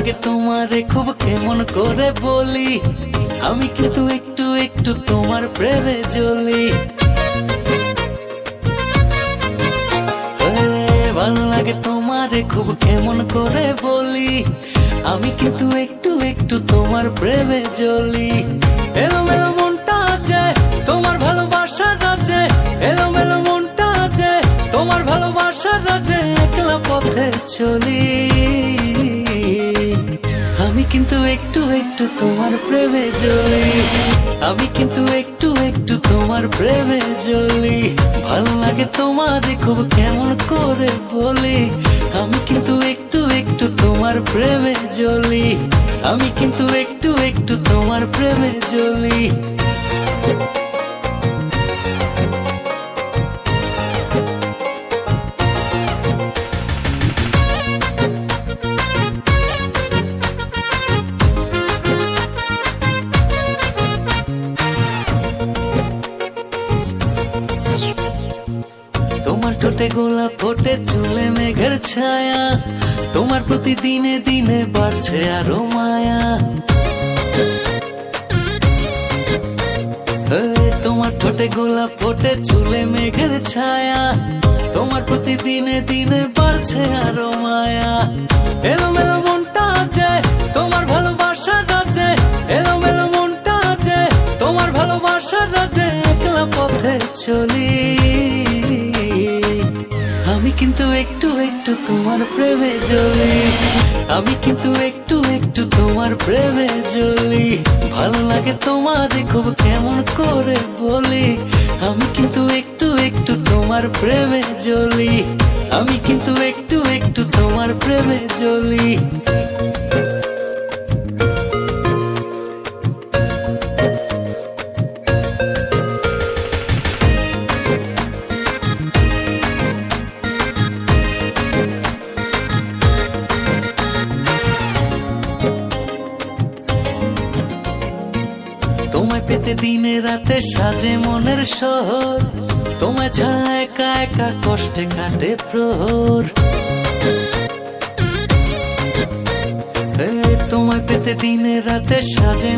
লাগে তোমারে খুব কেমন করে বলি, আমি কিন্তু একটু একটু তোমার প্রেমে জ্বলি। ভালো লাগে তোমারে খুব কেমন করে বলি, আমি কিন্তু একটু একটু তোমার প্রেমে জ্বলি। এলোমেলো মনটা আছে তোমার ভালোবাসার রাজ্যে, এলোমেলো মনটা আছে তোমার ভালোবাসার রাজ্যে, একলা পথে চলি। আমি কিন্তু একটু একটু তোমার প্রেমে জ্বলি, আমি কিন্তু একটু একটু তোমার প্রেমে জ্বলি। ভালো লাগে তোমারে খুব কেমন করে বলি, আমি কিন্তু একটু একটু তোমার প্রেমে জ্বলি, আমি কিন্তু একটু একটু তোমার প্রেমে জ্বলি। তোমার ঠোঁটে গোলাপ ফোটে, চুলে মেঘের ছায়া, তোমার প্রতি দিনে দিনে বাড়ছে আরো মায়া। তোমার ঠোঁটে গোলাপ ফোটে, চুলে মেঘের ছায়া, তোমার প্রতি দিনে দিনে বাড়ছে আরো মায়া। এলোমেলো মনটা আছে তোমার ভালোবাসার রাজ্যে, এলোমেলো মনটা আছে তোমার ভালোবাসার রাজ্যে, একলা পথে চলি। আমি কিন্তু একটু একটু তোমার প্রেমে জ্বলি, আমি কিন্তু একটু একটু তোমার প্রেমে জ্বলি। ভালো লাগে তোমারে খুব কেমন করে বলি, আমি কিন্তু একটু একটু তোমার প্রেমে জ্বলি, আমি কিন্তু একটু একটু তোমার প্রেমে জ্বলি। তোমায় পেতে দিনে রাতে সাজে মনের শহর, তোমায় ছাড়া একা একা কষ্টে কাটে প্রহর। তোমায় পেতে দিনে রাতে সাজে